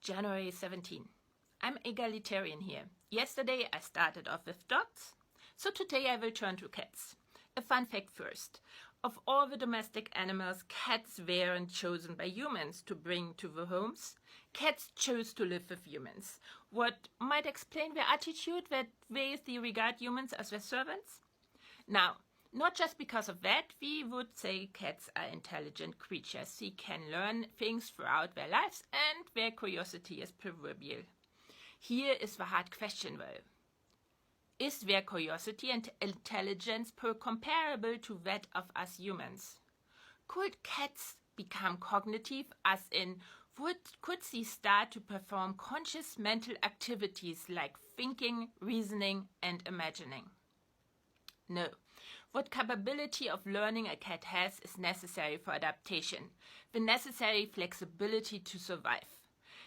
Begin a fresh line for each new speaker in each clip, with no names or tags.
January 17. I'm egalitarian here. Yesterday I started off with dogs, so today I will turn to cats. A fun fact first. Of all the domestic animals, cats weren't chosen by humans to bring to the homes. Cats chose to live with humans. What might explain their attitude that they regard humans as their servants? Now, not just because of that, we would say cats are intelligent creatures. They can learn things throughout their lives and their curiosity is proverbial. Here is the hard question though. Is their curiosity and intelligence comparable to that of us humans? Could cats become cognitive, as in, could they start to perform conscious mental activities like thinking, reasoning, and imagining? No. What capability of learning a cat has is necessary for adaptation, the necessary flexibility to survive.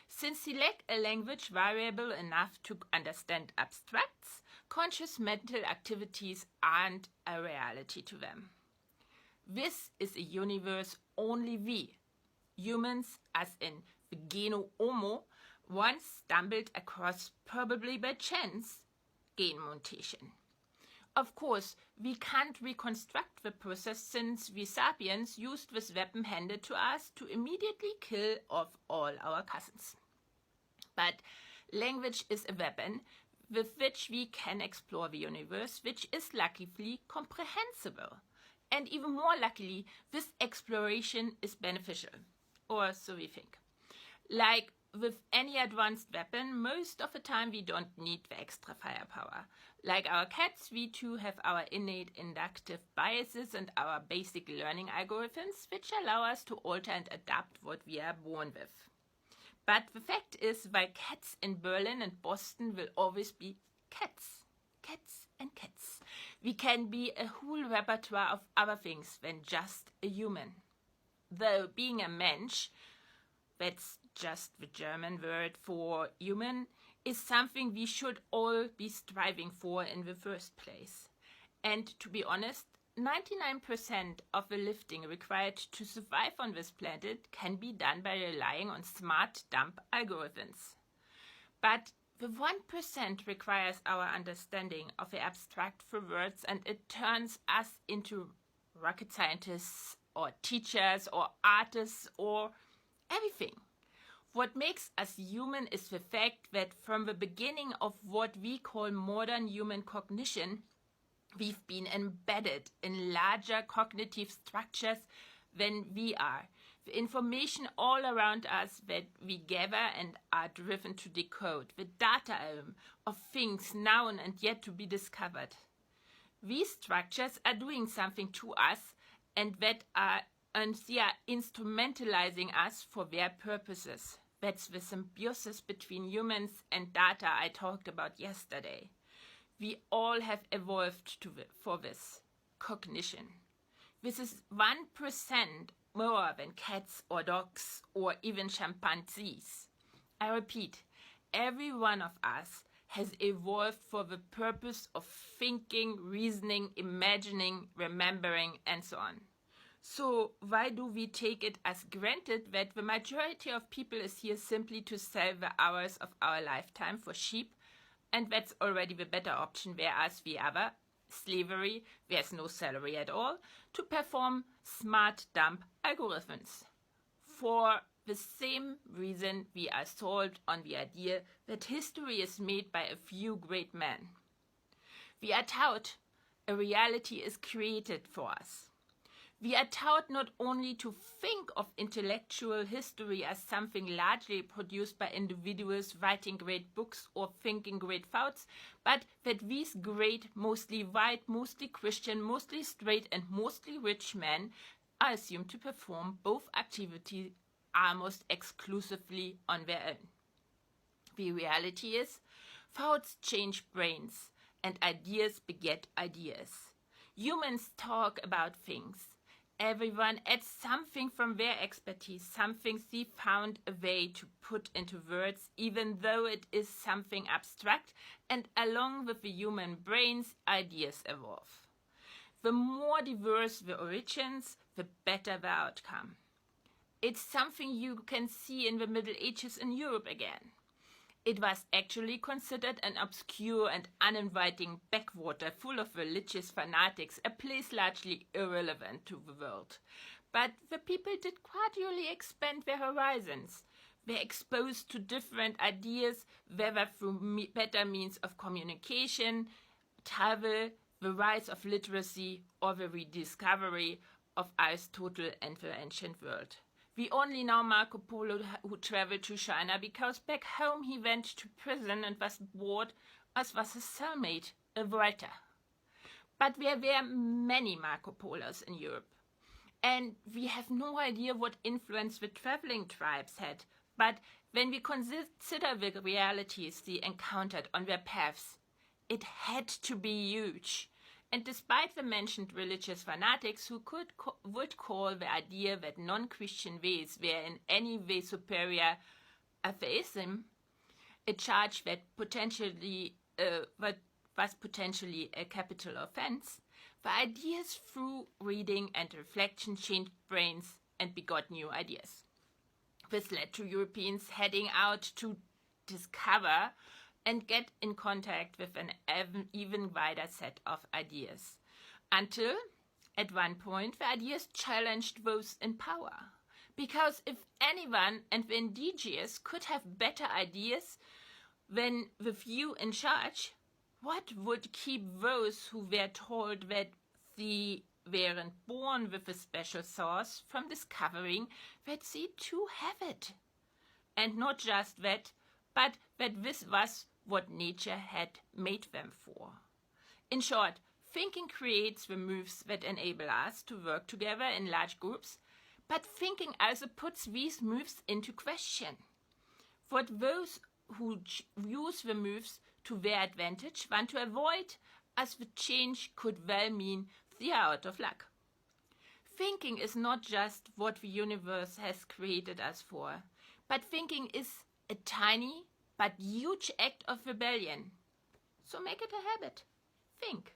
Since they lack a language variable enough to understand abstracts, conscious mental activities aren't a reality to them. This is a universe only we, humans as in the genome Homo, once stumbled across, probably by chance, gain mutation. Of course, we can't reconstruct the process since we sapiens used this weapon handed to us to immediately kill off all our cousins. But language is a weapon with which we can explore the universe, which is luckily comprehensible. And even more luckily, this exploration is beneficial, or so we think. Like with any advanced weapon, most of the time we don't need the extra firepower. Like our cats, we too have our innate inductive biases and our basic learning algorithms, which allow us to alter and adapt what we are born with. But the fact is, while cats in Berlin and Boston will always be cats, cats and cats, we can be a whole repertoire of other things than just a human. Though being a Mensch, that's just the German word for human, is something we should all be striving for in the first place. And to be honest, 99% of the lifting required to survive on this planet can be done by relying on smart dump algorithms. But the 1% requires our understanding of the abstract for words, and it turns us into rocket scientists or teachers or artists or everything. What makes us human is the fact that from the beginning of what we call modern human cognition, we've been embedded in larger cognitive structures than we are. The information all around us that we gather and are driven to decode, the data of things known and yet to be discovered. These structures are doing something to us and they are instrumentalizing us for their purposes. That's the symbiosis between humans and data I talked about yesterday. We all have evolved for this cognition. This is 1% more than cats or dogs or even chimpanzees. I repeat, every one of us has evolved for the purpose of thinking, reasoning, imagining, remembering, and so on. So why do we take it as granted that the majority of people is here simply to sell the hours of our lifetime for cheap? And that's already the better option, whereas the other, slavery, there's no salary at all, to perform smart dump algorithms. For the same reason we are sold on the idea that history is made by a few great men. We are taught a reality is created for us. We are taught not only to think of intellectual history as something largely produced by individuals writing great books or thinking great thoughts, but that these great, mostly white, mostly Christian, mostly straight and mostly rich men are assumed to perform both activities almost exclusively on their own. The reality is, thoughts change brains and ideas beget ideas. Humans talk about things. Everyone adds something from their expertise, something they found a way to put into words, even though it is something abstract, and along with the human brains, ideas evolve. The more diverse the origins, the better the outcome. It's something you can see in the Middle Ages in Europe again. It was actually considered an obscure and uninviting backwater full of religious fanatics, a place largely irrelevant to the world. But the people did gradually expand their horizons. Were exposed to different ideas, whether through better means of communication, travel, the rise of literacy, or the rediscovery of Aristotle and the ancient world. We only know Marco Polo who traveled to China because back home he went to prison and was bored, as was his cellmate, a writer. But there were many Marco Polos in Europe. And we have no idea what influence the traveling tribes had. But when we consider the realities they encountered on their paths, it had to be huge. And despite the mentioned religious fanatics who would call the idea that non-Christian ways were in any way superior atheism, a charge that was potentially a capital offense, the ideas through reading and reflection changed brains and begot new ideas. This led to Europeans heading out to discover and get in contact with an even wider set of ideas. Until, at one point, the ideas challenged those in power. Because if anyone and the indigenous could have better ideas than the few in charge, what would keep those who were told that they weren't born with a special source from discovering that they too have it? And not just that, but that this was what nature had made them for. In short, thinking creates the moves that enable us to work together in large groups, but thinking also puts these moves into question. What those who use the moves to their advantage want to avoid, as the change could well mean they are out of luck. Thinking is not just what the universe has created us for, but thinking is a tiny but huge act of rebellion. So make it a habit. Think.